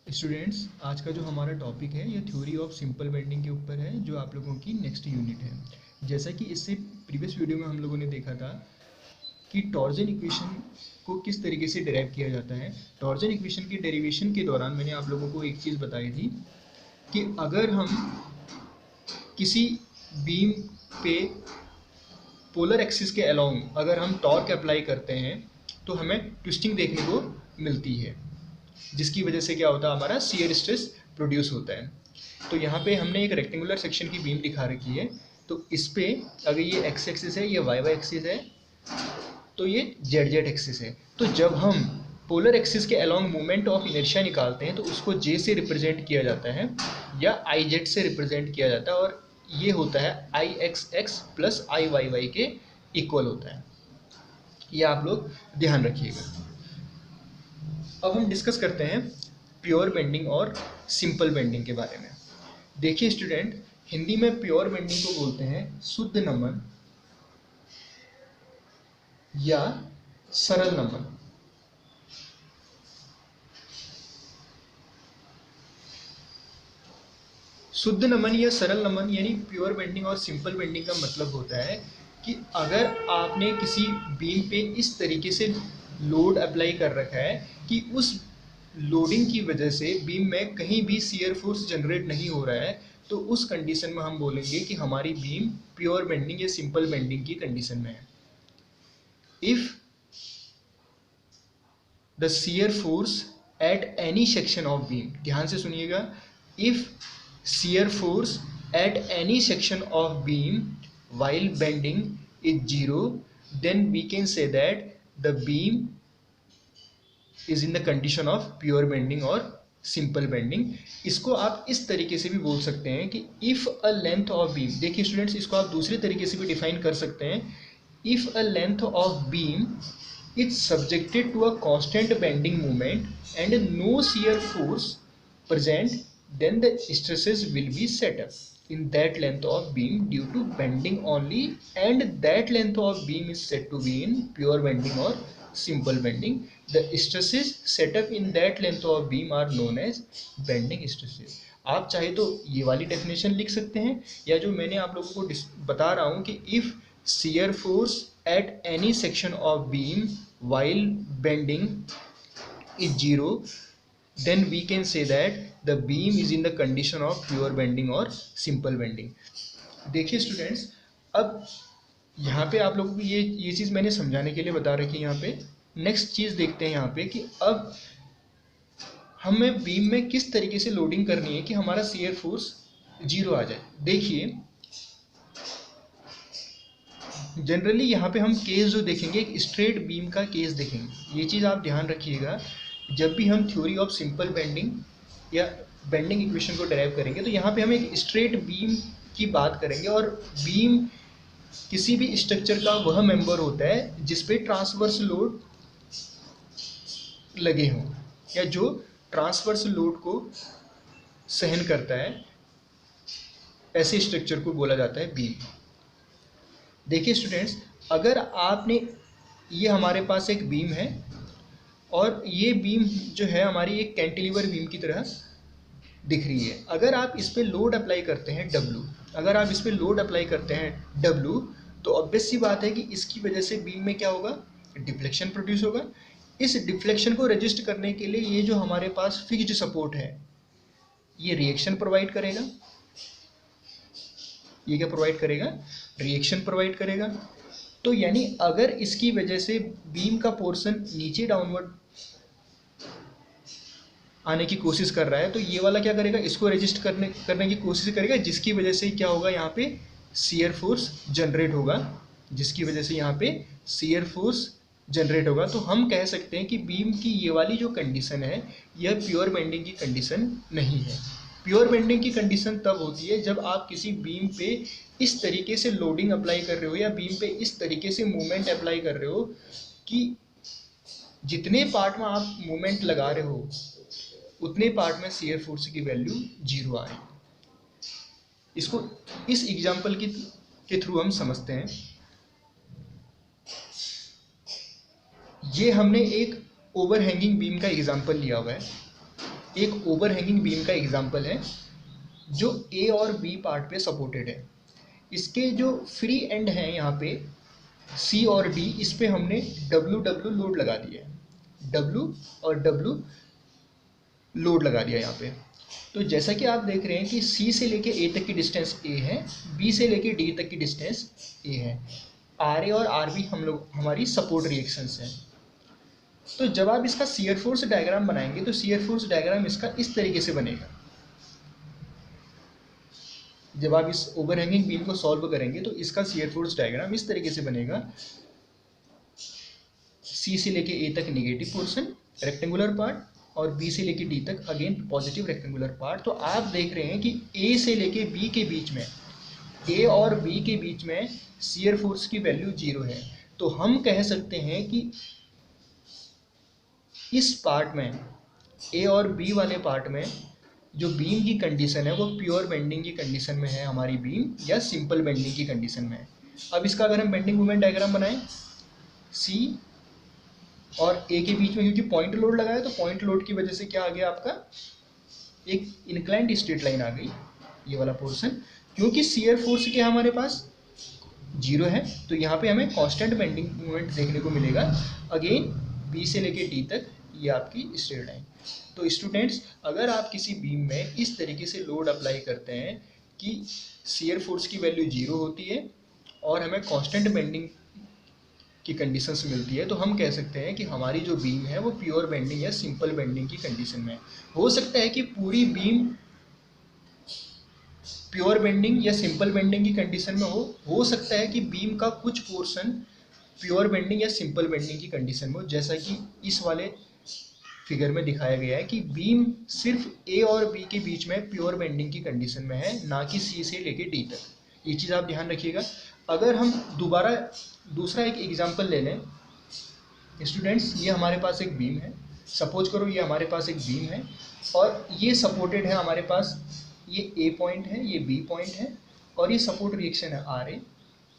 Students, आज का जो हमारा टॉपिक है ये थ्योरी ऑफ सिंपल बेंडिंग के ऊपर है, जो आप लोगों की नेक्स्ट यूनिट है। जैसा कि इससे प्रीवियस वीडियो में हम लोगों ने देखा था कि टॉर्जन इक्वेशन को किस तरीके से डिराइव किया जाता है। टॉर्जन इक्वेशन के डेरिवेशन के दौरान मैंने आप लोगों को एक चीज़ बताई थी कि अगर हम किसी बीम पे पोलर एक्सिस के अलोंग अगर हम टॉर्क अप्लाई करते हैं तो हमें ट्विस्टिंग देखने को मिलती है, जिसकी वजह से क्या होता है, हमारा शियर स्ट्रेस प्रोड्यूस होता है। तो यहाँ पे हमने एक रेक्टेंगुलर सेक्शन की बीम दिखा रखी है। तो इस पे अगर ये एक्स एक्सिस है, ये वाई वाई एक्सिस है, तो ये जेड जेड एक्सिस है। तो जब हम पोलर एक्सिस के अलोंग मोमेंट ऑफ इनर्शिया निकालते हैं तो उसको जे से रिप्रेजेंट किया जाता है या आई जेड से रिप्रेजेंट किया जाता है, और ये होता है आई एक्स एक्स प्लस आई वाई वाई के इक्वल होता है। ये आप लोग ध्यान रखिएगा। अब हम डिस्कस करते हैं प्योर बेंडिंग और सिंपल बेंडिंग के बारे में। देखिए स्टूडेंट, हिंदी में प्योर बेंडिंग को बोलते हैं शुद्ध नमन या सरल नमन। शुद्ध नमन या सरल नमन यानी प्योर बेंडिंग और सिंपल बेंडिंग का मतलब होता है कि अगर आपने किसी बीम पे इस तरीके से लोड अप्लाई कर रखा है कि उस लोडिंग की वजह से बीम में कहीं भी शियर फोर्स जनरेट नहीं हो रहा है, तो उस कंडीशन में हम बोलेंगे कि हमारी बीम प्योर बेंडिंग या सिंपल बेंडिंग की कंडीशन में है। If the shear force at any section of beam, ध्यान से सुनिएगा, if shear force at any section of beam while bending is zero, then we can say that the beam is in the condition of pure bending or simple bending। इसको आप इस तरीके से भी बोल सकते हैं कि if a length of beam, देखिए स्टूडेंट्स, इसको आप दूसरे तरीके से भी डिफाइन कर सकते हैं। if a length of beam is subjected to a constant bending moment and no shear force present, then the stresses will be set up in that length of beam due to bending only, and that length of beam is said to be in pure bending or simple bending। The stresses set up in that length of beam are known as bending stresses। आप चाहे तो ये वाली definition लिख सकते हैं, या जो मैंने आप लोगों को बता रहा हूँ कि if shear force at any section of beam while bending is zero, then we can say that the beam is in the condition of pure bending or simple bending। देखिए स्टूडेंट्स, अब यहाँ पे आप लोगों को ये चीज़ मैंने समझाने के लिए बता रखी है। यहाँ पे नेक्स्ट चीज़ देखते हैं यहाँ पे कि अब हमें बीम में किस तरीके से लोडिंग करनी है कि हमारा शियर फोर्स जीरो आ जाए। देखिए जनरली यहाँ पे हम केस जो देखेंगे, एक स्ट्रेट बीम का केस देखेंगे। ये चीज़ आप ध्यान रखिएगा, जब भी हम थ्योरी ऑफ सिंपल बेंडिंग या बेंडिंग इक्वेशन को डेराइव करेंगे तो यहाँ पे हम एक स्ट्रेट बीम की बात करेंगे, और बीम किसी भी स्ट्रक्चर का वह मेंबर होता है जिसपे ट्रांसवर्स लोड लगे हों या जो ट्रांसवर्स लोड को सहन करता है, ऐसे स्ट्रक्चर को बोला जाता है बीम। देखिए स्टूडेंट्स, अगर आपने, ये हमारे पास एक बीम है और ये बीम जो है हमारी एक कैंटिलीवर बीम की तरह दिख रही है। अगर आप इस पर लोड अप्लाई करते हैं W, अगर आप इस पर लोड अप्लाई करते हैं W, तो ऑब्वियस सी बात है कि इसकी वजह से बीम में क्या होगा, डिफ्लेक्शन प्रोड्यूस होगा। इस डिफ्लेक्शन को रजिस्ट करने के लिए ये जो हमारे पास फिक्स्ड सपोर्ट है ये रिएक्शन प्रोवाइड करेगा। ये क्या प्रोवाइड करेगा, रिएक्शन प्रोवाइड करेगा। तो यानी अगर इसकी वजह से बीम का पोर्शन नीचे डाउनवर्ड आने की कोशिश कर रहा है, तो ये वाला क्या करेगा, इसको रेजिस्ट करने की कोशिश करेगा, जिसकी वजह से क्या होगा, यहाँ पे शियर फोर्स जनरेट होगा, जिसकी वजह से यहाँ पे शियर फोर्स जनरेट होगा। तो हम कह सकते हैं कि बीम की ये वाली जो कंडीशन है यह प्योर बेंडिंग की कंडीशन नहीं है। प्योर बेंडिंग की कंडीशन तब होती है जब आप किसी बीम पे इस तरीके से लोडिंग अप्लाई कर रहे हो या बीम पे इस तरीके से मूवमेंट अप्लाई कर रहे हो कि जितने पार्ट में आप मूवमेंट लगा रहे हो उतने पार्ट में शियर फोर्स की वैल्यू जीरो आए। इसको इस एग्जांपल के थ्रू हम समझते हैं। ये हमने एक ओवरहैंगिंग बीम का एग्जांपल लिया हुआ है। एक ओवरहैंगिंग बीम का एग्जांपल है जो ए और बी पार्ट पे सपोर्टेड है। इसके जो फ्री एंड हैं यहाँ पे सी और डी, इस पे हमने डब्ल्यू डब्ल्यू लोड लगा दिया है, डब्ल्यू और डब्ल्यू लोड लगा दिया यहाँ पे। तो जैसा कि आप देख रहे हैं कि सी से लेके ए तक की डिस्टेंस ए है, बी से लेके डी तक की डिस्टेंस ए है, आर ए और आर बी हम लोग हमारी सपोर्ट रिएक्शंस हैं। तो जब आप इसका शियर फोर्स डायग्राम बनाएंगे तो शियर फोर्स डायग्राम इसका इस तरीके से बनेगा। जब आप इस ओवरहैंगिंग बीम को सॉल्व करेंगे तो इसका शियर फोर्स डायग्राम इस तरीके से बनेगा। सी से लेके ए तक नेगेटिव पोर्शन रेक्टेंगुलर पार्ट और बी से लेके डी तक अगेन पॉजिटिव रेक्टेंगुलर पार्ट। तो आप देख रहे हैं कि ए से लेके बी के बीच में, ए और बी के बीच में शियर फोर्स की वैल्यू 0 है। तो हम कह सकते हैं कि इस पार्ट में, ए और बी वाले पार्ट में जो बीम की कंडीशन है वो प्योर बेंडिंग की कंडीशन में है हमारी बीम, या सिंपल बेंडिंग की कंडीशन में है। अब इसका अगर हम बेंडिंग मोमेंट डायग्राम बनाएं, सी और ए के बीच में क्योंकि पॉइंट लोड लगाया तो पॉइंट लोड की वजह से क्या आ गया आपका, एक इंक्लाइंड स्ट्रेट लाइन आ गई, ये वाला पोर्शन। क्योंकि शियर फोर्स क्या हमारे पास 0 है तो यहाँ पे हमें कांस्टेंट बेंडिंग मोमेंट देखने को मिलेगा। अगेन बी से लेके डी तक ये आपकी स्ट्रेट लाइन। तो स्टूडेंट्स, अगर आप किसी बीम में इस तरीके से लोड अप्लाई करते हैं कि शियर फोर्स की वैल्यू 0 होती है और हमें कांस्टेंट बेंडिंग की कंडीशंस मिलती है, तो हम कह सकते हैं कि हमारी जो बीम है वो प्योर बेंडिंग या सिंपल बेंडिंग की कंडीशन में है। हो सकता है कि पूरी बीम प्योर बेंडिंग या सिंपल बेंडिंग की कंडीशन में हो सकता है कि बीम का कुछ पोर्शन प्योर बेंडिंग या सिंपल बेंडिंग की कंडीशन में हो, जैसा कि इस वाले फिगर में दिखाया गया है कि बीम सिर्फ ए और बी के बीच में प्योर बेंडिंग की कंडीशन में है, ना कि सी से लेके डी तक। ये चीज़ आप ध्यान रखिएगा। अगर हम दोबारा दूसरा एक एग्जांपल ले लें स्टूडेंट्स, ये हमारे पास एक बीम है, सपोज करो ये हमारे पास एक बीम है और ये सपोर्टेड है हमारे पास, ये ए पॉइंट है, ये बी पॉइंट है और ये सपोर्ट रिएक्शन है R A.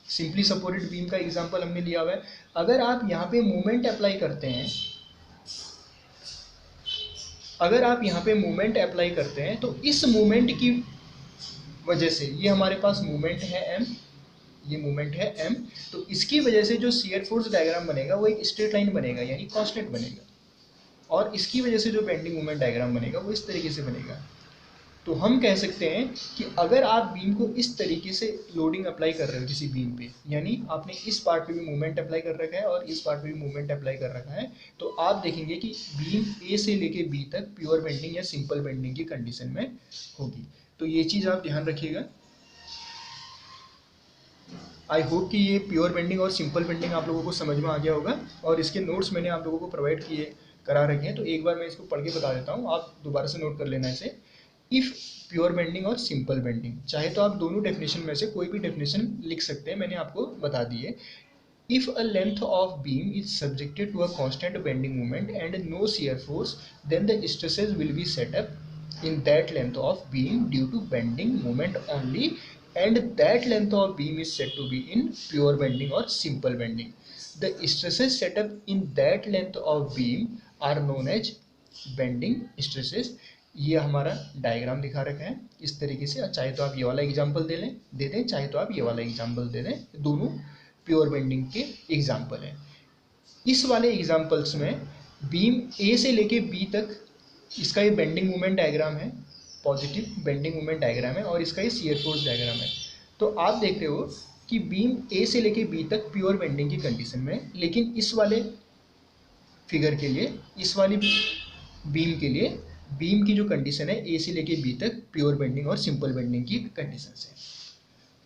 Simply supported beam का एग्जांपल हमने लिया हुआ है। अगर आप यहाँ पे मूवमेंट अप्लाई करते हैं, अगर आप यहाँ पे मूवमेंट अप्लाई करते हैं तो इस मूवमेंट की वजह से, ये हमारे पास मूवमेंट है एम, ये मूवमेंट है एम, तो इसकी वजह से जो शियर फोर्स डायग्राम बनेगा वो एक स्ट्रेट लाइन बनेगा, यानी कांस्टेंट बनेगा। और इसकी वजह से जो बेंडिंग मोमेंट डायग्राम बनेगा वो इस तरीके से बनेगा। तो हम कह सकते हैं कि अगर आप बीम को इस तरीके से लोडिंग अप्लाई कर रहे हो किसी बीम पे, यानी आपने इस पार्ट पे भी मूवमेंट अप्लाई कर रखा है और इस पार्ट पे भी मूवमेंट अप्लाई कर रखा है, तो आप देखेंगे कि बीम ए से लेके बी तक प्योर बेंडिंग या सिंपल बेंडिंग की कंडीशन में होगी। तो ये चीज़ आप ध्यान रखिएगा। आई होप कि ये प्योर बेंडिंग और सिंपल बेंडिंग आप लोगों को समझ में आ गया होगा, और इसके नोट्स मैंने आप लोगों को प्रोवाइड करा रखे हैं, तो एक बार मैं इसको पढ़ के बता देता हूँ, आप दोबारा से नोट कर लेना इसे। इफ़ प्योर बेंडिंग और सिंपल बेंडिंग, चाहे तो आप दोनों डेफिनेशन में से कोई भी डेफिनेशन लिख सकते हैं, मैंने आपको बता दी है। If a length of beam is subjected to a constant bending moment and no shear force, then the stresses will be set up in that length of beam due to bending moment only, and that length of beam is said to be in pure bending or simple bending. The stresses set up in that length of beam are known as bending stresses. ये हमारा diagram दिखा रखा है इस तरीके से। चाहे तो आप ये वाला एग्जाम्पल दे दें, चाहे तो आप ये वाला एग्जाम्पल दे दें, दोनों प्योर बेंडिंग के एग्जाम्पल हैं। इस वाले एग्जाम्पल्स में बीम ए से लेके बी तक, इसका ये बेंडिंग मोमेंट डायग्राम है, पॉजिटिव बेंडिंग मोमेंट डायग्राम है, और इसका ये शियर फोर्स डायग्राम है। तो आप देख रहे हो कि बीम ए से लेके बी तक प्योर बेंडिंग की कंडीशन में, लेकिन इस वाले फिगर के लिए, इस वाली बीम के लिए, बीम की जो कंडीशन है ए से लेके बी तक प्योर बेंडिंग और सिंपल बेंडिंग की कंडीशन है।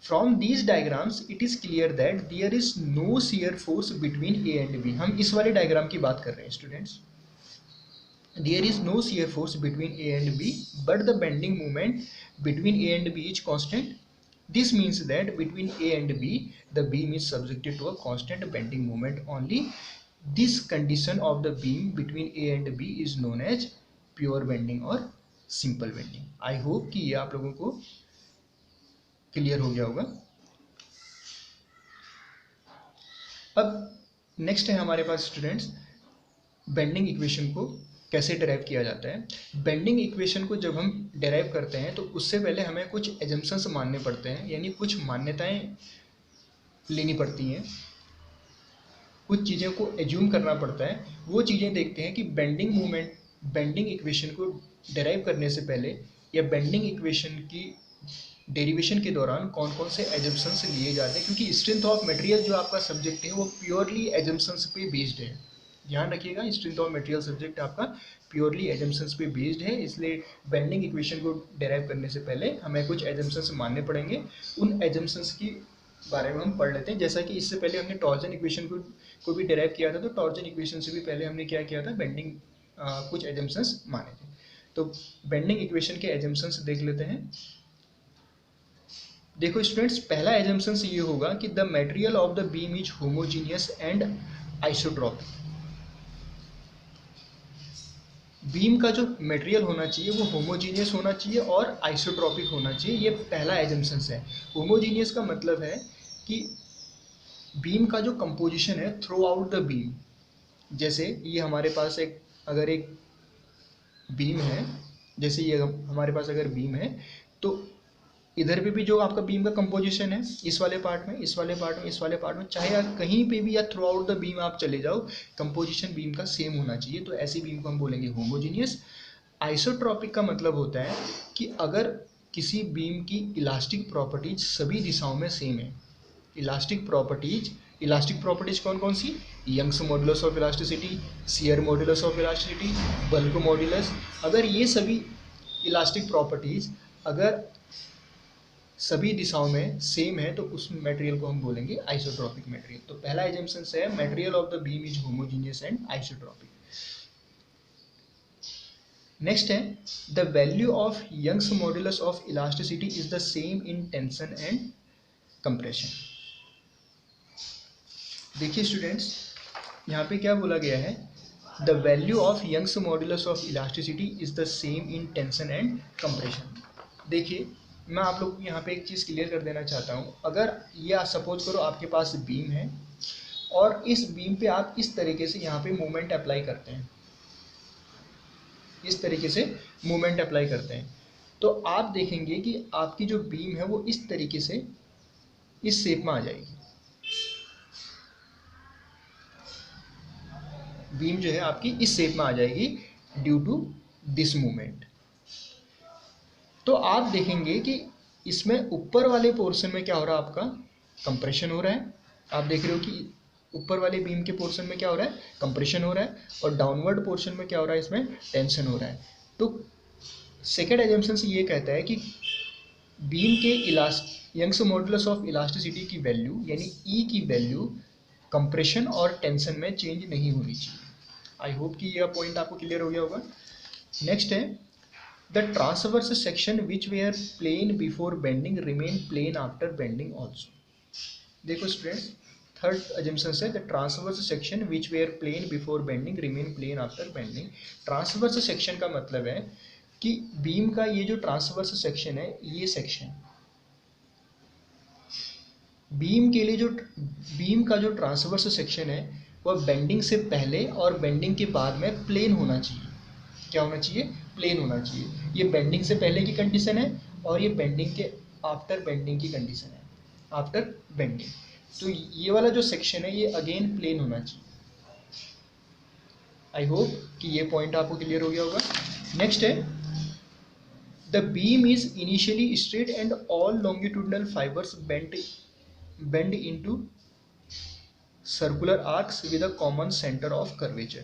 From these diagrams, it is clear that there is no shear force between A and B. हम इस वाले डायग्राम की बात कर रहे हैं students. There is no shear force between A and B, but the bending moment between A and B is constant. This means that between A and B, the beam is subjected to a constant bending moment only. This condition of the beam between A and B is known as pure bending or simple bending. I hope कि ये आप लोगों को clear हो गया होगा। अब next है हमारे पास स्टूडेंट्स बेंडिंग इक्वेशन को कैसे डेराइव किया जाता है। बेंडिंग इक्वेशन को जब हम डेराइव करते हैं तो उससे पहले हमें कुछ एजम्पशंस मानने पड़ते हैं, यानी कुछ मान्यताएं लेनी पड़ती हैं, कुछ चीज़ों को एज्यूम करना पड़ता है। वो चीज़ें देखते हैं कि बेंडिंग इक्वेशन को डेराइव करने से पहले या बेंडिंग इक्वेशन की डेरिवेशन के दौरान कौन कौन से एजम्पशंस लिए जाते हैं, क्योंकि स्ट्रेंथ ऑफ मटेरियल जो आपका सब्जेक्ट है वो प्योरली एजम्पशंस पे बेस्ड है। ध्यान रखिएगा, स्ट्रेंथ ऑफ मटेरियल सब्जेक्ट आपका प्योरली एजम्पशंस पे बेस्ड है, इसलिए बेंडिंग इक्वेशन को डेराइव करने से पहले हमें कुछ एजम्पशंस मानने पड़ेंगे। उन एजम्पशंस की बारे में हम पढ़ लेते हैं। जैसा कि इससे पहले हमने टॉर्जन इक्वेशन को भी डेराइव किया था, तो टॉर्जन इक्वेशन से भी पहले हमने क्या किया था, बेंडिंग कुछ एजम्पशंस माने थे। तो बेंडिंग इक्वेशन के एजम्पशंस देख लेते हैं। देखो स्टूडेंट्स, पहला एजम्पशंस ये होगा कि the material of the beam is homogeneous and isotropic. Beam का जो मटेरियल होना चाहिए वो होमोजीनियस होना चाहिए और आइसोट्रोपिक होना चाहिए, ये पहला एजम्पशंस है। होमोजीनियस का मतलब है कि बीम का जो कंपोजिशन है थ्रू आउट द बीम, जैसे ये हमारे पास अगर एक बीम है, जैसे ये हमारे पास अगर बीम है तो इधर पे भी जो आपका बीम का कंपोजिशन है, इस वाले पार्ट में, इस वाले पार्ट में, इस वाले पार्ट में, चाहे आप कहीं पे भी या थ्रू आउट द बीम आप चले जाओ, कंपोजिशन बीम का सेम होना चाहिए, तो ऐसी बीम को हम बोलेंगे होमोजीनियस। आइसोट्रॉपिक का मतलब होता है कि अगर किसी बीम की इलास्टिक प्रॉपर्टीज सभी दिशाओं में सेम है। इलास्टिक प्रॉपर्टीज कौन कौन सी, Young's modulus of elasticity, shear modulus of elasticity, bulk modulus, अगर ये सभी इलास्टिक प्रॉपर्टीज अगर सभी दिशाओं में सेम है तो उस मटेरियल को हम बोलेंगे आइसोट्रॉपिक मटेरियल। तो पहला एजम्पशन है material of the beam is homogeneous and isotropic. Next है the value of Young's modulus of elasticity is the same in tension and compression. देखिए स्टूडेंट्स, यहाँ पे क्या बोला गया है, the value of Young's modulus of elasticity is the same in tension and compression. देखिए मैं आप लोग को यहाँ पे एक चीज़ क्लियर कर देना चाहता हूँ। अगर ये सपोज करो आपके पास बीम है और इस बीम पे आप इस तरीके से यहाँ पे मोमेंट अप्लाई करते हैं, इस तरीके से मोमेंट अप्लाई करते हैं, तो आप देखेंगे कि आपकी जो बीम है वो इस तरीके से इस शेप में आ जाएगी। बीम जो है आपकी इस शेप में आ जाएगी ड्यू टू दिस मूवमेंट। तो आप देखेंगे कि इसमें ऊपर वाले पोर्शन में क्या हो रहा है, आपका कंप्रेशन हो रहा है। आप देख रहे हो कि ऊपर वाले बीम के पोर्शन में क्या हो रहा है, कंप्रेशन हो रहा है, और डाउनवर्ड पोर्शन में क्या हो रहा है, इसमें टेंशन हो रहा है। तो सेकेंड एजम्पशन से ये कहता है कि बीम के यंग्स मॉडुलस ऑफ इलास्टिसिटी की वैल्यू यानी ई की वैल्यू कंप्रेशन और टेंशन में चेंज नहीं होनी चाहिए। आई होप कि यह पॉइंट आपको क्लियर हो गया होगा। नेक्स्ट है the transverse section which were plane before bending remain plane after bending also. देखो स्टूडेंट्स, थर्ड एजम्पशन है the transverse section which were plane before bending remain plane after bending. Transverse section का मतलब है कि beam का ये जो transverse section है, ये सेक्शन बीम के लिए जो बीम का जो ट्रांसवर्स सेक्शन है वह बेंडिंग से पहले और बेंडिंग के बाद में प्लेन होना चाहिए। क्या होना चाहिए, प्लेन होना चाहिए। ये बेंडिंग से पहले की कंडीशन है और ये बेंडिंग के आफ्टर बेंडिंग की कंडीशन है, आफ्टर बेंडिंग। तो ये वाला जो सेक्शन है ये अगेन प्लेन होना चाहिए। आई होप कि ये पॉइंट आपको क्लियर हो गया होगा। नेक्स्ट है the beam is initially straight and all longitudinal fibres bend into circular arcs with a common center of curvature.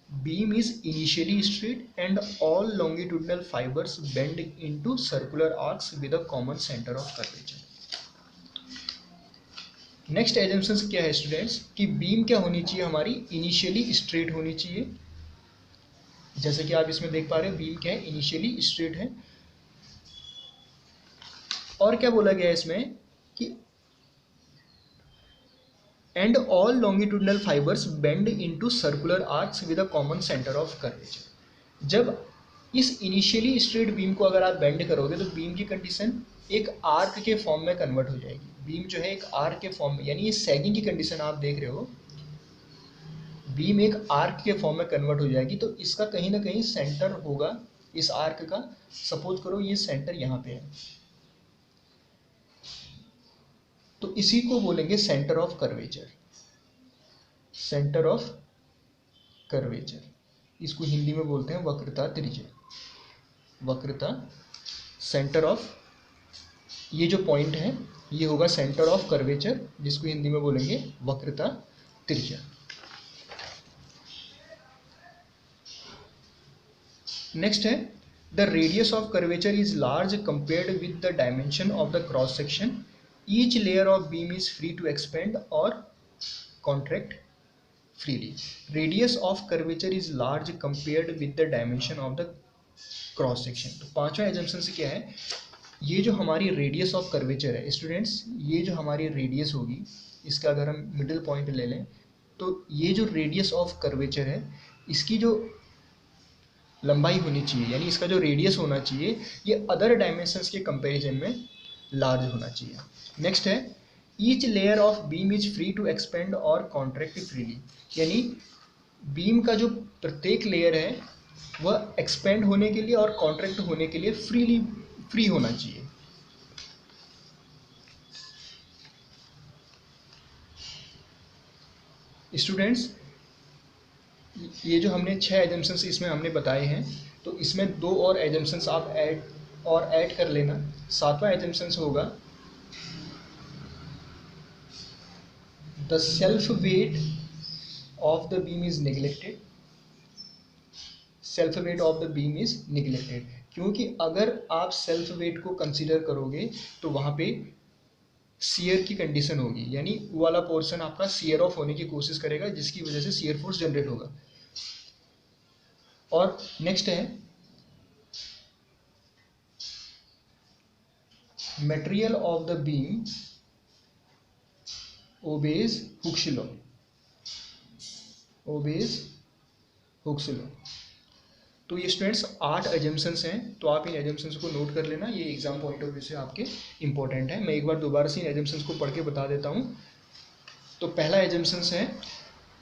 Beam is initially straight and all longitudinal fibers bend into circular arcs with a common center of curvature. Next assumption क्या है students, कि beam क्या होनी चाहिए हमारी, initially straight होनी चाहिए। जैसे कि आप इसमें देख पा रहे हो बीम क्या है, इनिशियली स्ट्रेट है। और क्या बोला गया है इसमें कि and all longitudinal fibers bend into circular arcs with a common center of curvature. जब इस इनिशियली स्ट्रेट बीम को अगर आप बेंड करोगे तो बीम की कंडीशन एक आर्क के फॉर्म में कन्वर्ट हो जाएगी। बीम जो है एक आर्क के फॉर्म में, यानी ये सैगिंग की कंडीशन आप देख रहे हो, बीम एक आर्क के फॉर्म में कन्वर्ट हो जाएगी, तो इसका कहीं ना कहीं सेंटर होगा इस आर्क का। सपोज करो ये सेंटर यहाँ पे है, तो इसी को बोलेंगे centre of curvature. Centre of curvature, इसको हिंदी में बोलते हैं वक्रता त्रिज्या। वक्रता, सेंटर ऑफ, ये जो पॉइंट है ये होगा सेंटर ऑफ कर्वेचर, जिसको हिंदी में बोलेंगे वक्रता त्रिज्या। नेक्स्ट है the radius of curvature is large compared with the dimension of the cross section. Each layer of beam is free to expand और contract freely. Radius of curvature is large compared with the dimension of the cross section. तो पांचवा assumption से क्या है, ये जो हमारी radius of curvature है स्टूडेंट्स, ये जो हमारी रेडियस होगी, इसका अगर हम मिडिल पॉइंट ले लें, तो ये जो रेडियस ऑफ कर्वेचर है इसकी जो लंबाई होनी चाहिए, यानी इसका जो रेडियस होना चाहिए, ये अदर डायमेंशंस के कंपैरिजन में लार्ज होना चाहिए। नेक्स्ट है each layer of beam is free to expand और कॉन्ट्रैक्ट फ्रीली, यानी बीम का जो प्रत्येक लेयर है वह एक्सपेंड होने के लिए और कॉन्ट्रैक्ट होने के लिए फ्री होना चाहिए। स्टूडेंट्स, ये जो हमने 6 एजम्पशंस इसमें हमने बताए हैं, तो इसमें 2 और एजम्पशंस आप ऐड कर लेना। 7वां एजम्पशंस होगा the self weight of the beam is neglected. Self weight of the beam is neglected, क्योंकि अगर आप सेल्फ वेट को कंसीडर करोगे तो वहां पे शियर की कंडीशन होगी, यानी वो वाला पोर्शन आपका शियर ऑफ होने की कोशिश करेगा, जिसकी वजह से शियर फोर्स जनरेट होगा। और नेक्स्ट है material of the beam obeys Hooke's law. Obeys Hooke's law. तो ये स्टूडेंट्स 8 एजम्पशंस हैं, तो आप इन एजम्पशंस को नोट कर लेना, ये एग्जाम पॉइंट ऑफ व्यू से आपके इंपॉर्टेंट है। मैं एक बार दोबारा से इन एजम्पशंस को पढ़ के बता देता हूँ। तो पहला एजम्पशंस है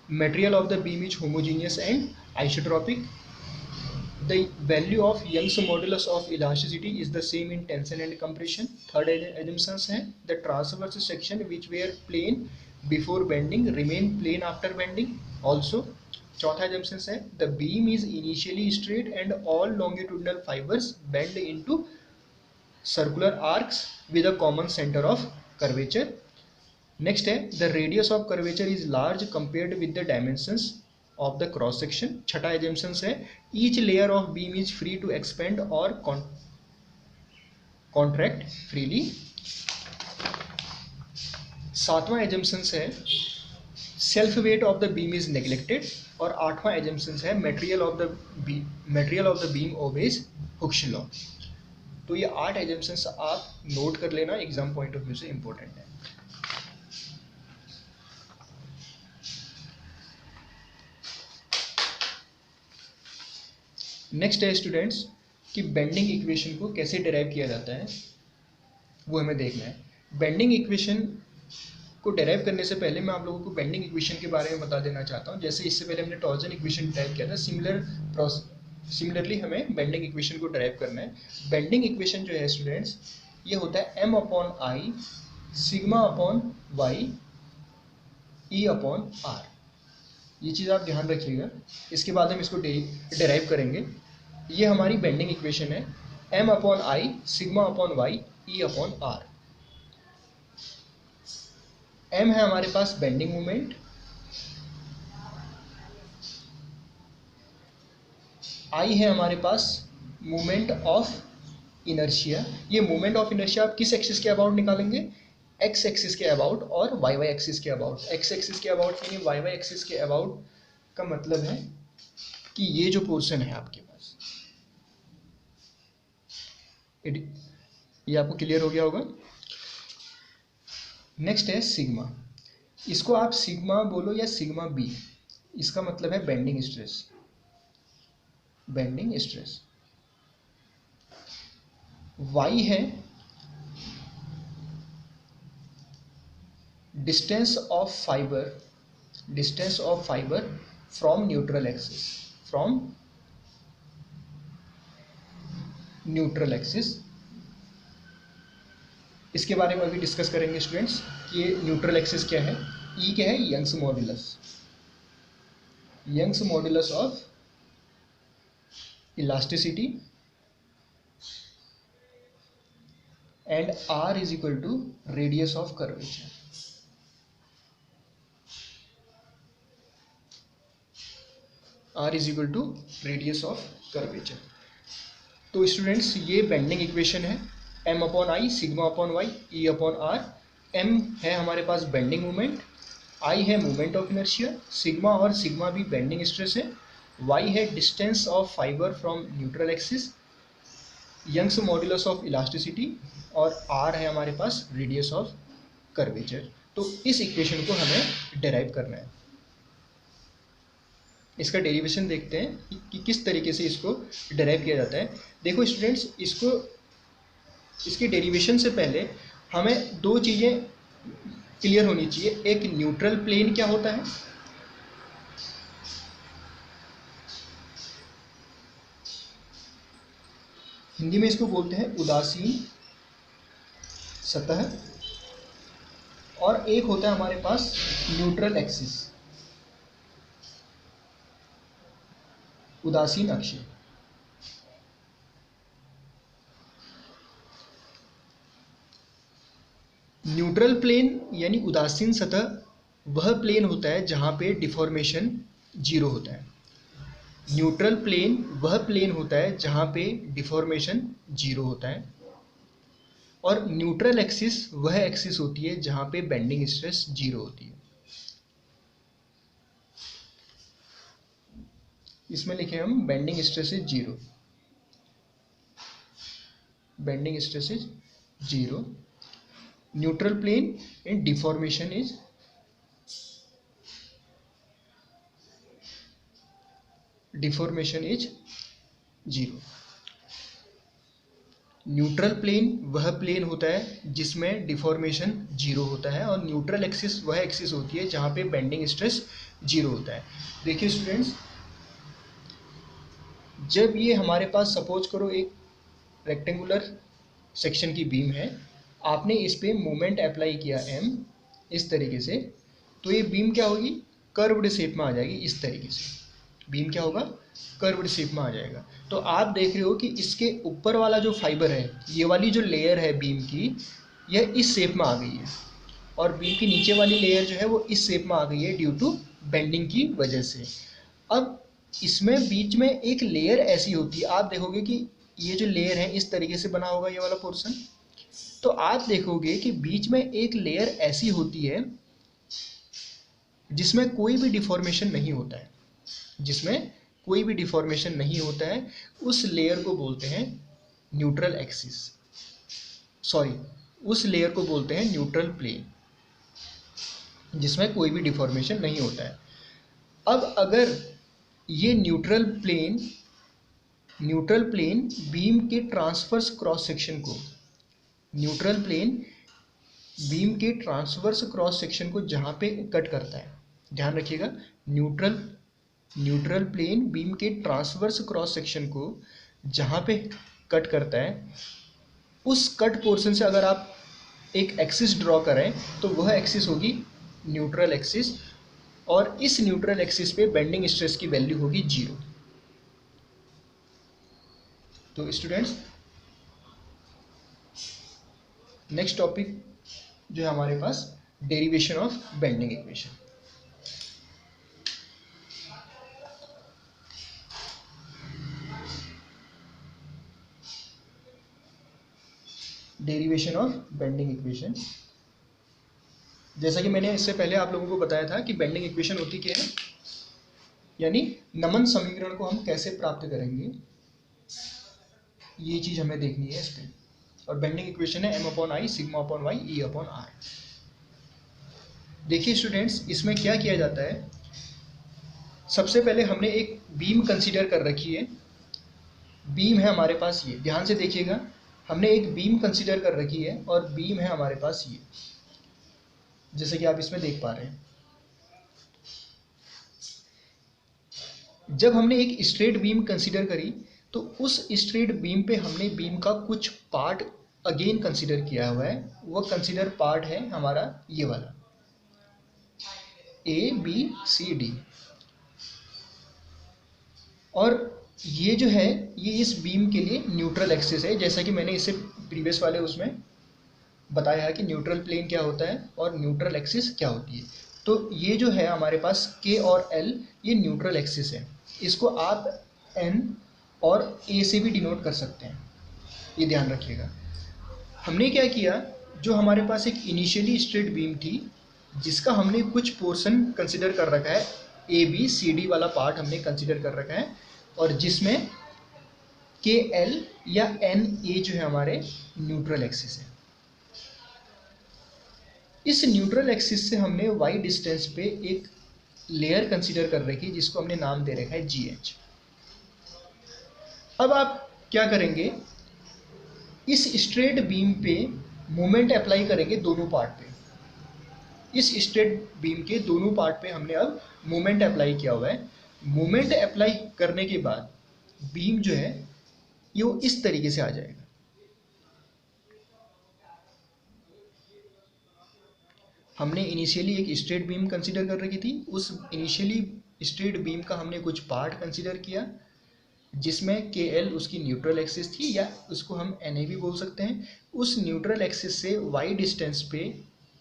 material of the beam is homogeneous and isotropic. The value of Young's modulus of elasticity is the same in tension and compression. Third assumptions है the transverse section which were plane before bending remain plane after bending also. चौथा assumption है the beam is initially straight and all longitudinal fibers bend into circular arcs with a common center of curvature. Next है the radius of curvature is large compared with the dimensions of the cross section. छठा assumptions है each layer of beam is free to expand or contract freely. सातवां assumptions है self weight of the beam is neglected, और आठवां assumptions है material of the beam obeys Hooke's law. तो ये 8 assumptions आप नोट कर लेना, एग्जाम पॉइंट ऑफ व्यू से इंपॉर्टेंट है। नेक्स्ट है स्टूडेंट्स कि बेंडिंग इक्वेशन को कैसे डिराइव किया जाता है, वो हमें देखना है। बेंडिंग इक्वेशन को डिराइव करने से पहले मैं आप लोगों को बेंडिंग इक्वेशन के बारे में बता देना चाहता हूँ। जैसे इससे पहले हमने टॉर्जन इक्वेशन डिराइव किया था, सिमिलरली हमें बेंडिंग इक्वेशन को डिराइव करना है। बेंडिंग इक्वेशन जो है स्टूडेंट्स, ये होता है m/i σ/y E/r। ये चीज़ आप ध्यान रखिएगा, इसके बाद हम इसको डिराइव करेंगे। ये हमारी बेंडिंग इक्वेशन है m/i σ/y E/r। m है हमारे पास बेंडिंग मोमेंट, i है हमारे पास मोमेंट ऑफ इनर्शिया। ये मोमेंट ऑफ इनर्शिया आप किस एक्सिस के अबाउट निकालेंगे, एक्स एक्सिस के अबाउट और वाई वाई एक्सिस के अबाउट। एक्स एक्सिस के अबाउट यानी वाई वाई एक्सिस के अबाउट का मतलब है कि ये जो पोर्शन है आपके पास, ये आपको क्लियर हो गया होगा। नेक्स्ट है सिग्मा, इसको आप सिग्मा बोलो या सिग्मा बी, इसका मतलब है bending stress. Bending stress y है distance of fibre from neutral axis, from neutral axis. इसके बारे में अभी डिस्कस करेंगे स्टूडेंट्स कि ये न्यूट्रल एक्सिस क्या है। ई क्या है, Young's modulus, Young's modulus of elasticity, and R is equal to radius of curvature. R is equal to radius of curvature. तो स्टूडेंट्स ये बेंडिंग इक्वेशन है, M upon I sigma upon Y E upon R. M है हमारे पास bending moment, I है moment of inertia, sigma और sigma भी bending stress है, वाई है distance of fibre from neutral axis, Young's modulus of elasticity, और are है हमारे पास रेडियस ऑफ कर्वेचर। तो इस इक्वेशन को हमें डेराइव करना है। इसका डेरिवेशन देखते हैं कि किस तरीके से इसको डेराइव किया जाता है। देखो स्टूडेंट्स, इसके डेरिवेशन से पहले हमें दो चीज़ें क्लियर होनी चाहिए। एक न्यूट्रल प्लेन क्या होता है, हिंदी में इसको बोलते हैं उदासीन सतह, और एक होता है हमारे पास न्यूट्रल एक्सिस, उदासीन अक्ष। न्यूट्रल प्लेन यानी उदासीन सतह वह प्लेन होता है जहां पे डिफॉर्मेशन जीरो होता है। न्यूट्रल प्लेन वह प्लेन होता है जहां पे डिफॉर्मेशन जीरो होता है, और न्यूट्रल एक्सिस वह एक्सिस होती है जहां पे बेंडिंग स्ट्रेस जीरो होती है। इसमें लिखे हम bending stress is zero, bending stress is zero, neutral plane and deformation is zero. Neutral plane वह प्लेन होता है जिसमें डिफॉर्मेशन जीरो होता है, और न्यूट्रल एक्सिस वह एक्सिस होती है जहां पे बेंडिंग स्ट्रेस जीरो होता है। देखिए स्टूडेंट्स, जब ये हमारे पास सपोज करो एक रेक्टेंगुलर सेक्शन की बीम है, आपने इस पे मोमेंट अप्लाई किया m इस तरीके से, तो ये बीम क्या होगी, कर्व्ड शेप में आ जाएगी। इस तरीके से बीम क्या होगा, कर्व्ड शेप में आ जाएगा। तो आप देख रहे हो कि इसके ऊपर वाला जो फाइबर है, ये वाली जो लेयर है बीम की, यह इस शेप में आ गई है, और बीम की नीचे वाली लेयर जो है वो इस शेप में आ गई है ड्यू टू बेंडिंग की वजह से। अब इसमें बीच में एक लेयर ऐसी होती है, आप देखोगे कि ये जो लेयर है इस तरीके से बना होगा ये वाला पोर्शन, तो आप देखोगे कि बीच में एक लेयर ऐसी होती है जिसमें कोई भी डिफॉर्मेशन नहीं होता है, जिसमें कोई भी डिफॉर्मेशन नहीं होता है। उस लेयर को बोलते हैं न्यूट्रल एक्सिस, सॉरी उस लेयर को बोलते हैं न्यूट्रल प्लेन, जिसमें कोई भी डिफॉर्मेशन नहीं होता है। अब अगर ये न्यूट्रल प्लेन बीम के ट्रांसवर्स क्रॉस सेक्शन को, न्यूट्रल प्लेन बीम के ट्रांसवर्स क्रॉस सेक्शन को जहाँ पे कट करता है, ध्यान रखिएगा, न्यूट्रल प्लेन बीम के ट्रांसवर्स क्रॉस सेक्शन को जहाँ पे कट करता है, उस कट पोर्शन से अगर आप एक एक्सिस ड्रॉ करें तो वह एक्सिस होगी न्यूट्रल एक्सिस, और इस न्यूट्रल एक्सिस पे बेंडिंग स्ट्रेस की वैल्यू होगी जीरो। तो स्टूडेंट्स, नेक्स्ट टॉपिक जो है हमारे पास, derivation of bending equation. Derivation of bending equation, जैसा कि मैंने इससे पहले आप लोगों को बताया था कि बेंडिंग इक्वेशन होती क्या है, यानी नमन समीकरण को हम कैसे प्राप्त करेंगे, ये चीज हमें देखनी है इस पे। और बेंडिंग इक्वेशन है m upon I sigma upon Y E upon R. देखिए स्टूडेंट्स, इसमें क्या किया जाता है, सबसे पहले हमने एक बीम कंसीडर कर रखी है। बीम है हमारे पास ये, ध्यान से देखिएगा, हमने एक बीम कंसीडर कर रखी है और बीम है हमारे पास ये, जैसे कि आप इसमें देख पा रहे हैं। जब हमने एक स्ट्रेट बीम कंसीडर करी तो उस स्ट्रेट बीम पे हमने बीम का कुछ पार्ट अगेन कंसीडर किया हुआ है। वह कंसीडर पार्ट है हमारा ये वाला ABCD, और ये जो है ये इस बीम के लिए न्यूट्रल एक्सिस है, जैसा कि मैंने इससे प्रीवियस वाले उसमें बताया है कि न्यूट्रल प्लेन क्या होता है और न्यूट्रल एक्सिस क्या होती है। तो ये जो है हमारे पास K और L ये न्यूट्रल एक्सिस है। इसको आप N और A से भी डिनोट कर सकते हैं, ये ध्यान रखिएगा। हमने क्या किया, जो हमारे पास एक इनिशियली स्ट्रेट बीम थी जिसका हमने कुछ पोर्शन कंसिडर कर रखा है, ABCD वाला पार्ट हमने कंसिडर कर रखा है, और जिसमें KL या NA जो है हमारे न्यूट्रल एक्सिस है। इस न्यूट्रल एक्सिस से हमने y डिस्टेंस पे एक लेयर कंसीडर कर रखी जिसको हमने नाम दे रखा है GH। अब आप क्या करेंगे, इस स्ट्रेट बीम पे मोमेंट अप्लाई करेंगे दोनों पार्ट पे। इस स्ट्रेट बीम के दोनों पार्ट पे हमने अब मोमेंट अप्लाई किया हुआ है। मोमेंट अप्लाई करने के बाद बीम जो है ये वो इस तरीके से आ जाएगा। हमने इनिशियली एक स्ट्रेट बीम कंसीडर कर रखी थी, उस इनिशियली स्ट्रेट बीम का हमने कुछ पार्ट कंसीडर किया जिसमें KL उसकी न्यूट्रल एक्सिस थी, या उसको हम NA भी बोल सकते हैं। उस न्यूट्रल एक्सिस से y डिस्टेंस पे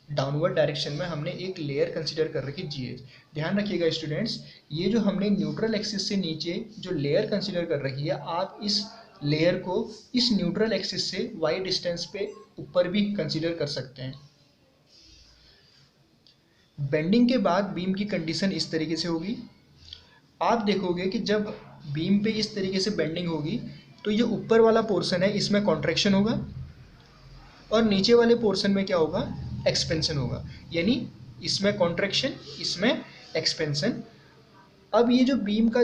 डाउनवर्ड डायरेक्शन में हमने एक लेयर कंसीडर कर रखी GH। ध्यान रखिएगा स्टूडेंट्स, ये जो हमने न्यूट्रल एक्सिस से नीचे जो लेयर कंसीडर कर रखी है, आप इस लेयर को इस न्यूट्रल एक्सिस से y डिस्टेंस पे ऊपर भी कंसीडर कर सकते हैं। बेंडिंग के बाद बीम की कंडीशन इस तरीके से होगी। आप देखोगे कि जब बीम पे इस तरीके से बेंडिंग होगी तो ये ऊपर वाला पोर्शन है इसमें कॉन्ट्रैक्शन होगा, और नीचे वाले पोर्शन में क्या होगा, एक्सपेंशन होगा। यानी इसमें कॉन्ट्रैक्शन, इसमें एक्सपेंशन। अब ये जो बीम का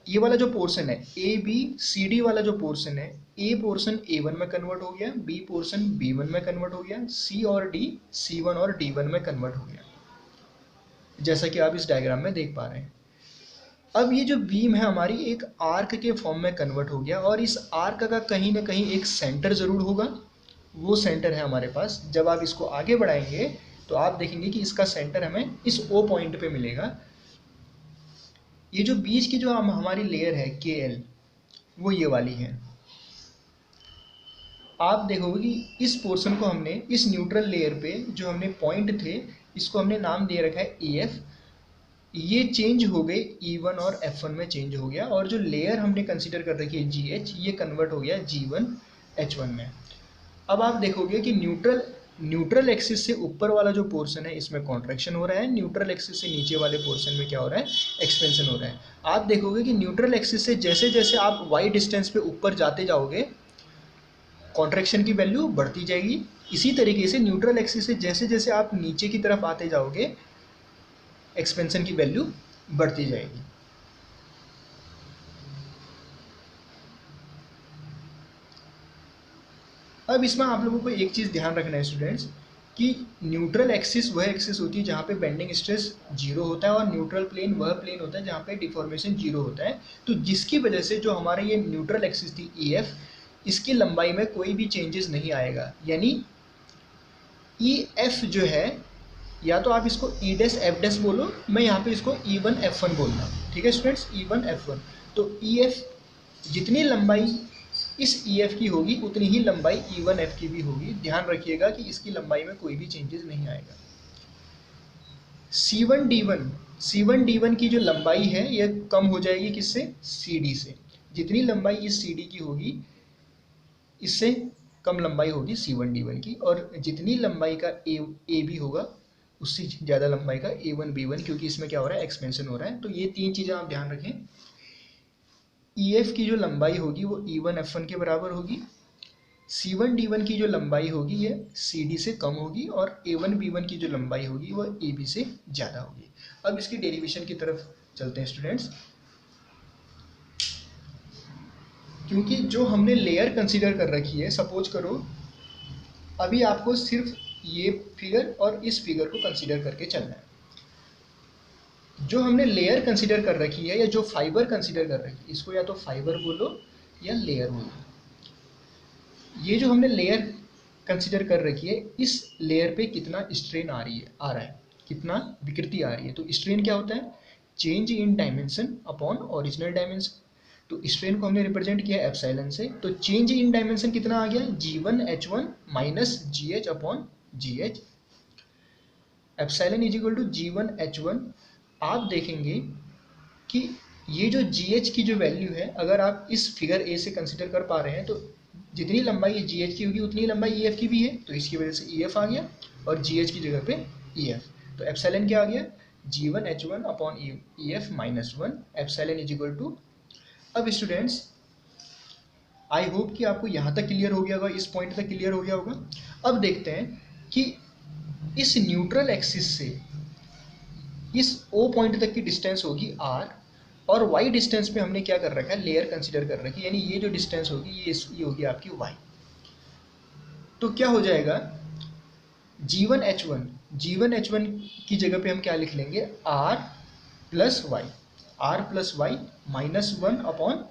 ये वाला जो पोर्शन है ABCD वाला जो पोर्शन है, A पोर्शन A1 में कन्वर्ट हो गया, B पोर्शन B1 में कन्वर्ट हो गया, C और D C1 और D1 में कन्वर्ट हो गया, जैसा कि आप इस डायग्राम में देख पा रहे हैं। अब ये जो बीम है हमारी एक आर्क के फॉर्म में कन्वर्ट हो गया, और इस आर्क का कहीं ना कहीं एक सेंटर ज़रूर होगा। वो सेंटर है हमारे पास। जब आप इसको आगे बढ़ाएंगे तो आप देखेंगे कि इसका सेंटर हमें इस O पॉइंट पे मिलेगा। ये जो बीच की जो हमारी लेयर है KL, वो ये वाली है। आप देखोगे कि इस पोर्शन को हमने इस न्यूट्रल लेयर पे जो हमने पॉइंट थे, इसको हमने नाम दे रखा है EF। ये चेंज हो गए E1 और F1 में चेंज हो गया, और जो लेयर हमने कंसीडर कर रखी है GH, ये कन्वर्ट हो गया G1 H1 में। अब आप देखोगे कि न्यूट्रल एक्सिस से ऊपर वाला जो पोर्शन है इसमें कॉन्ट्रैक्शन हो रहा है, न्यूट्रल एक्सिस से नीचे वाले पोर्शन में क्या हो रहा है, एक्सपेंशन हो रहा है। आप देखोगे कि न्यूट्रल एक्सिस से जैसे जैसे आप y डिस्टेंस पे ऊपर जाते जाओगे कॉन्ट्रैक्शन की वैल्यू बढ़ती जाएगी। इसी तरीके से न्यूट्रल एक्सिस से जैसे जैसे आप नीचे की तरफ आते जाओगे एक्सपेंशन की वैल्यू बढ़ती जाएगी। अब इसमें आप लोगों को एक चीज़ ध्यान रखना है स्टूडेंट्स, कि न्यूट्रल एक्सिस वह एक्सिस होती है जहाँ पे बेंडिंग स्ट्रेस जीरो होता है, और न्यूट्रल प्लेन वह प्लेन होता है जहाँ पे डिफॉर्मेशन जीरो होता है। तो जिसकी वजह से जो हमारे ये न्यूट्रल एक्सिस थी EF, इसकी लंबाई में कोई भी चेंजेस नहीं आएगा। यानी EF जो है, या तो आप इसको E'/F' बोलो, मैं यहाँ पे इसको E1 F1 बोल रहा हूँ। ठीक है स्टूडेंट्स, E1 F1। तो EF जितनी लंबाई इस EF की होगी उतनी ही लंबाई E1 F की भी होगी। ध्यान रखिएगा कि इसकी लंबाई में कोई भी चेंजेस नहीं आएगा। C1 D1 की जो लंबाई है यह कम हो जाएगी किससे, CD से। जितनी लंबाई इस CD की होगी इससे कम लंबाई होगी C1 D1 की, और जितनी लंबाई का AB होगा उससे ज़्यादा लंबाई का A1 B1, क्योंकि इसमें क्या हो रहा है, एक्सपेंशन हो रहा है। तो ये तीन चीज़ें आप ध्यान रखें। EF की जो लंबाई होगी वो E1 F1 के बराबर होगी, C1 D1 की जो लंबाई होगी ये CD से कम होगी, और A1 B1 की जो लंबाई होगी वो AB से ज़्यादा होगी। अब इसकी डेरिवेशन की तरफ चलते हैं स्टूडेंट्स। क्योंकि जो हमने लेयर कंसीडर कर रखी है, सपोज करो अभी आपको सिर्फ ये फिगर और इस फिगर को कंसीडर करके चलना है। जो हमने लेयर कंसिडर कर रखी है या जो फाइबर कंसिडर कर रखी है, इसको या तो फाइबर बोलो या लेयर बोलो, ये जो हमने लेयर कंसिडर कर रखी है, इस लेयर पे कितना स्ट्रेन आ रहा है, कितना विकृति आ रही है। तो स्ट्रेन क्या होता है? Change in dimension upon original dimension. तो स्ट्रेन को हमने रिप्रेजेंट किया एप्सिलॉन से, तो चेंज इन डायमेंशन कितना आ गया? G1H1 minus GH upon GH। Epsilon is equal to G1H1। आप देखेंगे कि ये जो GH की जो वैल्यू है, अगर आप इस फिगर ए से कंसिडर कर पा रहे हैं, तो जितनी लंबाई ये GH की होगी उतनी लंबाई EF की भी है, तो इसकी वजह से EF आ गया और GH की जगह पे EF। तो एप्सिलॉन क्या आ गया? G1H1 upon EF minus 1। Epsilon is equal to, अब स्टूडेंट्स आई होप कि आपको यहाँ तक क्लियर हो गया होगा, इस पॉइंट तक क्लियर हो गया होगा। अब देखते हैं कि इस न्यूट्रल एक्सिस से इस O पॉइंट तक की डिस्टेंस होगी R, और Y डिस्टेंस पे हमने क्या कर रखा है? लेयर कंसिडर कर रखी है, यानी ये जो डिस्टेंस होगी ये होगी आपकी Y। तो क्या हो जाएगा? G1H1 की जगह पे हम क्या लिख लेंगे? R plus Y minus 1 upon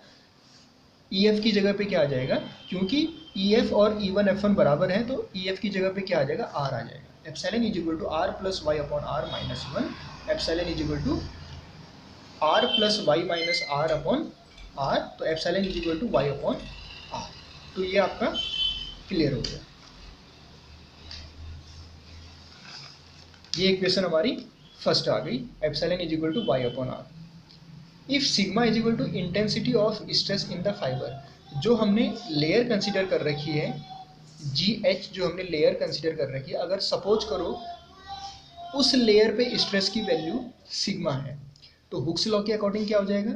EF की जगह पे क्या आ जाएगा? क्योंकि EF और E1F1 बराबर है, तो EF की जगह पे क्या आ जाएगा? R आ जाएगा। Epsilon is equal to R plus Y upon R minus 1। Epsilon is equal to R plus Y minus R upon R। तो epsilon is equal to Y upon R। तो ये आपका क्लियर हो गया। ये इक्वेशन हमारी फर्स्ट आ गई, epsilon is equal to Y upon R। If sigma is equal to intensity of stress in the fibre, जो हमने लेयर कंसिडर कर रखी है, GH जो हमने लेयर कंसिडर कर रखी है, अगर सपोज करो उस लेयर पे स्ट्रेस की वैल्यू सिग्मा है, तो हुक्स लॉ के अकॉर्डिंग क्या हो जाएगा?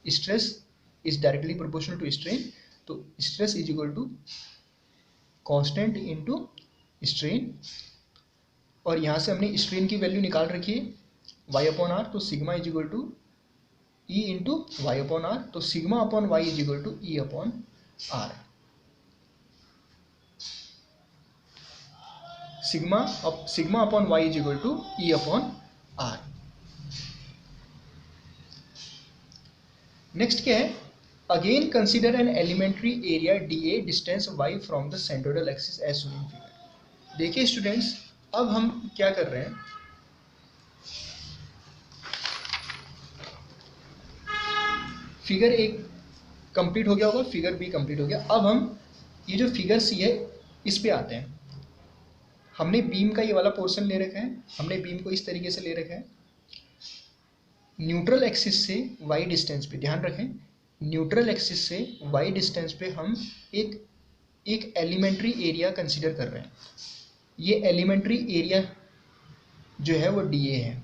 Stress is directly proportional to strain. तो stress is equal to constant into strain, और यहाँ से हमने स्ट्रेन की वैल्यू निकाल रखी है y अपॉन आर। तो sigma is equal to E into Y upon R. तो sigma upon Y is equal to E upon R. Sigma upon Y is equal to E upon R. Next क्या है? Again consider an elementary area DA distance y from the centroidal axis as shown in figure. देखिए students, अब हम क्या कर रहे हैं? Figure एक कंप्लीट हो गया होगा, फिगर बी कंप्लीट हो गया। अब हम ये जो फिगर सी है इस पे आते हैं। हमने बीम का ये वाला पोर्शन ले रखा है, हमने बीम को इस तरीके से ले रखा है। न्यूट्रल एक्सिस से y डिस्टेंस पे, ध्यान रखें, न्यूट्रल एक्सिस से y डिस्टेंस पे हम एक एलिमेंट्री एरिया कंसीडर कर रहे हैं। ये एलिमेंट्री एरिया जो है वो DA है।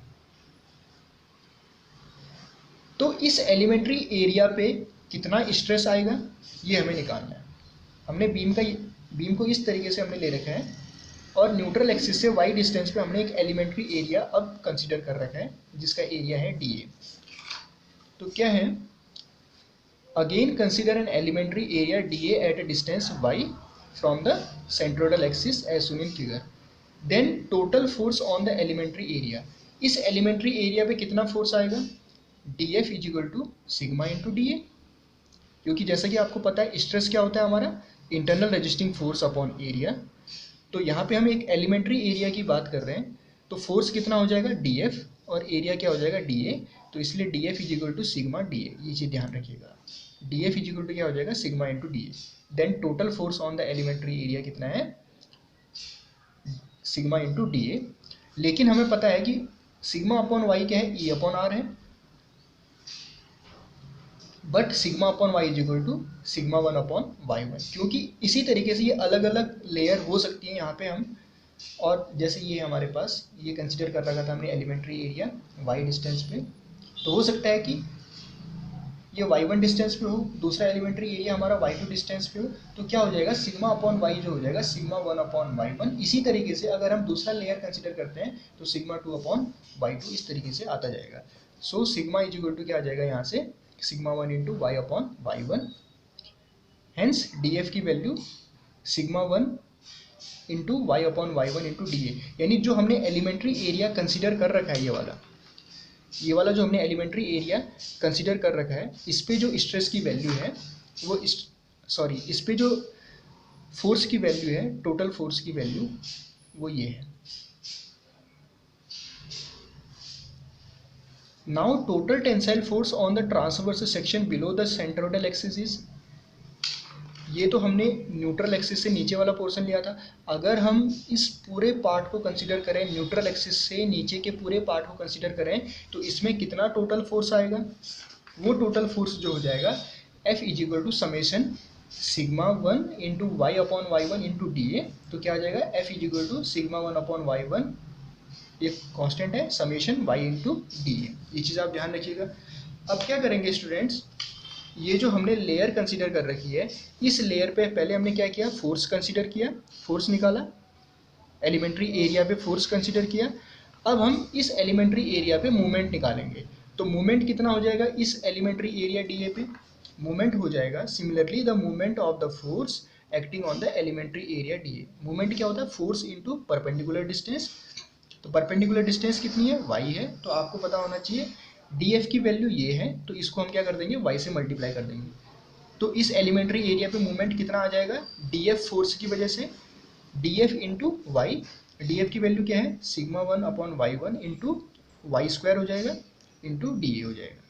तो इस एलिमेंट्री एरिया पे कितना स्ट्रेस आएगा ये हमें निकालना है। हमने बीम को इस तरीके से हमने ले रखा है, और न्यूट्रल एक्सिस से y डिस्टेंस पे हमने एक एलिमेंट्री एरिया अब कंसीडर कर रखा है, जिसका एरिया है DA। तो क्या है? Again consider an elementary area DA at a distance y from the centroidal axis as shown in figure. Then total force on the elementary area. इस एलिमेंट्री एरिया पे कितना फोर्स आएगा? DF is equal to sigma into DA, क्योंकि जैसा कि आपको पता है स्ट्रेस क्या होता है हमारा? Internal resisting force upon area. तो यहाँ पे हम एक एलिमेंट्री एरिया की बात कर रहे हैं, तो फोर्स कितना हो जाएगा? DF, और एरिया क्या हो जाएगा? DA। तो इसलिए DF is equal to sigma DA, ये चीज़ ध्यान रखिएगा। DF इज इक्वल टू क्या हो जाएगा? Sigma into DA। Then total force on the elementary area कितना है? Sigma into DA। लेकिन हमें पता है कि सिग्मा अपॉन वाई क्या है? E अपॉन आर है, but sigma upon Y is equal to sigma 1 upon y1, क्योंकि इसी तरीके से ये अलग अलग लेयर हो सकती है यहाँ पे हम। और जैसे ये हमारे पास ये कंसिडर कर रखा था हमने एलिमेंट्री एरिया y डिस्टेंस पे, तो हो सकता है कि ये y1 डिस्टेंस पे हो, दूसरा एलिमेंट्री एरिया हमारा y2 डिस्टेंस पे हो। तो क्या हो जाएगा? सिग्मा अपॉन y जो हो जाएगा सिग्मा 1 अपॉन y1। इसी तरीके से अगर हम दूसरा लेयर कंसिडर करते हैं तो सिग्मा 2 अपॉन y2 इस तरीके से आता जाएगा। So sigma is equal to क्या आ जाएगा यहाँ से? Sigma 1 into Y upon y1। Hence DF की value sigma 1 into Y upon y1 into DA। यानी जो हमने एलिमेंट्री एरिया कंसिडर कर रखा है ये वाला, ये वाला जो हमने एलिमेंट्री एरिया कंसिडर कर रखा है, इस पे जो स्ट्रेस की वैल्यू है वो इस पे जो फोर्स की वैल्यू है, टोटल फोर्स की वैल्यू वो ये है। Now total tensile force on the transverse section below the centroidal axis is, ये तो हमने न्यूट्रल एक्सिस से नीचे वाला पोर्शन लिया था। अगर हम इस पूरे पार्ट को कंसीडर करें, न्यूट्रल एक्सिस से नीचे के पूरे पार्ट को कंसीडर करें, तो इसमें कितना टोटल फोर्स आएगा? वो टोटल फोर्स जो हो जाएगा F is equal to summation sigma 1 into Y upon Y one into D A. तो क्या आ जाएगा? F is equal to sigma 1 upon Y one, ये कांस्टेंट है, summation Y into D A. ये चीज़ आप ध्यान रखिएगा। अब क्या करेंगे स्टूडेंट्स, ये जो हमने लेयर कंसीडर कर रखी है, इस लेयर पे पहले हमने क्या किया? फोर्स कंसीडर किया, फोर्स निकाला, एलिमेंट्री एरिया पे फोर्स कंसीडर किया। अब हम इस एलिमेंट्री एरिया पे मूवमेंट निकालेंगे। तो मूवमेंट कितना हो जाएगा इस एलिमेंट्री एरिया डी ए पे? मूवमेंट हो जाएगा similarly the movement of the force acting on the elementary area D A. Movement क्या होता है? Force into perpendicular distance. तो परपेंडिकुलर डिस्टेंस कितनी है? y है। तो आपको पता होना चाहिए df की वैल्यू ये है, तो इसको हम क्या कर देंगे? y से मल्टीप्लाई कर देंगे। तो इस एलिमेंट्री एरिया पे मूवमेंट कितना आ जाएगा? df फोर्स की वजह से df इंटू वाई। df की वैल्यू क्या है? Sigma 1 upon Y one into Y square हो जाएगा इंटू डी ए हो जाएगा।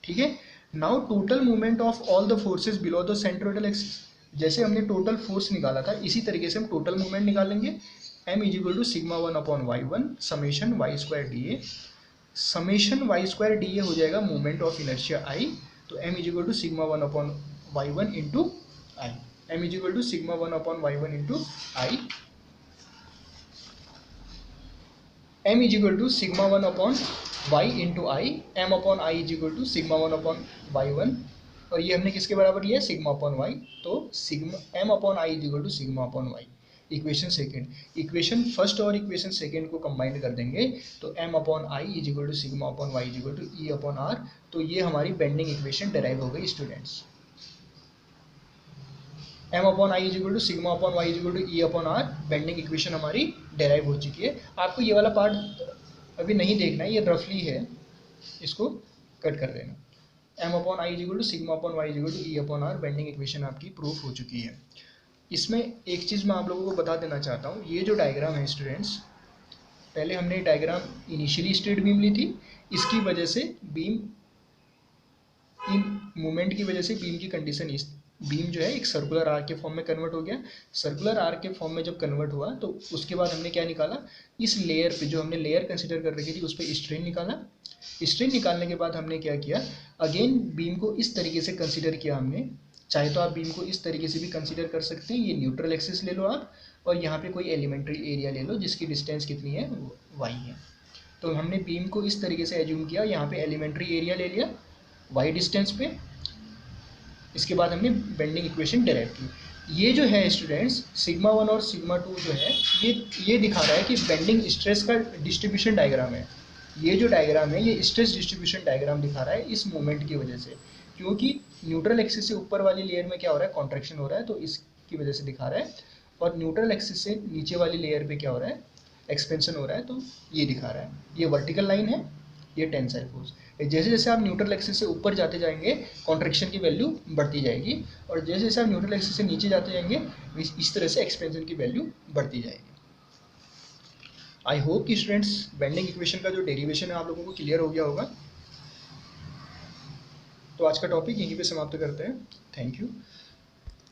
ठीक है। Now total movement of all the forces below the centroidal axis. जैसे हमने टोटल फोर्स निकाला था, इसी तरीके से हम टोटल मूवमेंट निकालेंगे। m is equal to sigma 1 upon Y one summation Y square D A. Summation Y square D A हो जाएगा मूवमेंट ऑफ इनर्शिया i। तो m is equal to sigma 1 upon Y one into I. m is equal to sigma 1 upon Y one into I. m is equal to sigma 1 upon Y into I. m upon I is equal to sigma 1 upon Y one, और ये हमने किसके बराबर लिया? Sigma upon Y. तो sigma m upon I is equal to sigma upon Y. Equation second, equation first और equation second को combine कर देंगे तो m upon I is equal to sigma upon Y is equal to E upon R. तो ये हमारी bending equation derive हो गई students. m upon I is equal to sigma upon Y is equal to E upon R, bending equation हमारी derive हो चुकी है। आपको ये वाला पार्ट अभी नहीं देखना है, ये रफली है, इसको कट कर देना। m upon I is equal to sigma upon Y is equal to E upon R, bending equation आपकी प्रूफ हो चुकी है। इसमें एक चीज़ मैं आप लोगों को बता देना चाहता हूँ, ये जो डायग्राम है स्टूडेंट्स, पहले हमने डायग्राम इनिशियली स्ट्रेट बीम ली थी, इसकी वजह से बीम इन मूवमेंट की वजह से बीम की कंडीशन, इस बीम जो है एक सर्कुलर आर्क के फॉर्म में कन्वर्ट हो गया। सर्कुलर आर्क के फॉर्म में जब कन्वर्ट हुआ तो उसके बाद हमने क्या निकाला? इस लेयर पे जो हमने लेयर कंसिडर कर रखी थी उस पर स्ट्रेन निकाला। स्ट्रेन निकालने के बाद हमने क्या किया? अगेन बीम को इस तरीके से कंसिडर किया हमने। चाहे तो आप बीम को इस तरीके से भी कंसीडर कर सकते हैं, ये न्यूट्रल एक्सिस ले लो आप, और यहाँ पे कोई एलिमेंट्री एरिया ले लो जिसकी डिस्टेंस कितनी है? y है। तो हमने बीम को इस तरीके से एज्यूम किया, यहाँ पे एलिमेंट्री एरिया ले लिया y डिस्टेंस पे। इसके बाद हमने बेंडिंग इक्वेशन डेराइव की। ये जो है स्टूडेंट्स सिग्मा 1 और सिग्मा 2 जो है ये दिखा रहा है कि बेंडिंग स्ट्रेस का डिस्ट्रीब्यूशन डायग्राम है। ये जो डायग्राम है ये स्ट्रेस डिस्ट्रीब्यूशन डायग्राम दिखा रहा है इस मूवमेंट की वजह से, क्योंकि न्यूट्रल एक्सिस से ऊपर वाली लेयर में क्या हो रहा है? कॉन्ट्रैक्शन हो रहा है, तो इसकी वजह से दिखा रहा है। और न्यूट्रल एक्सिस से नीचे वाली लेयर पे क्या हो रहा है? एक्सपेंशन हो रहा है, तो ये दिखा रहा है। ये वर्टिकल लाइन है, ये टेंसाइल फोर्स। जैसे जैसे आप न्यूट्रल एक्सिस से ऊपर जाते जाएंगे कॉन्ट्रैक्शन की वैल्यू बढ़ती जाएगी, और जैसे जैसे आप न्यूट्रल एक्सिस से नीचे जाते जाएंगे इस तरह से एक्सपेंशन की वैल्यू बढ़ती जाएगी। आई होप कि स्टूडेंट्स बेंडिंग इक्वेशन का जो डेरिवेशन है आप लोगों को क्लियर हो गया होगा। तो आज का टॉपिक यहीं पे समाप्त करते हैं। Thank you.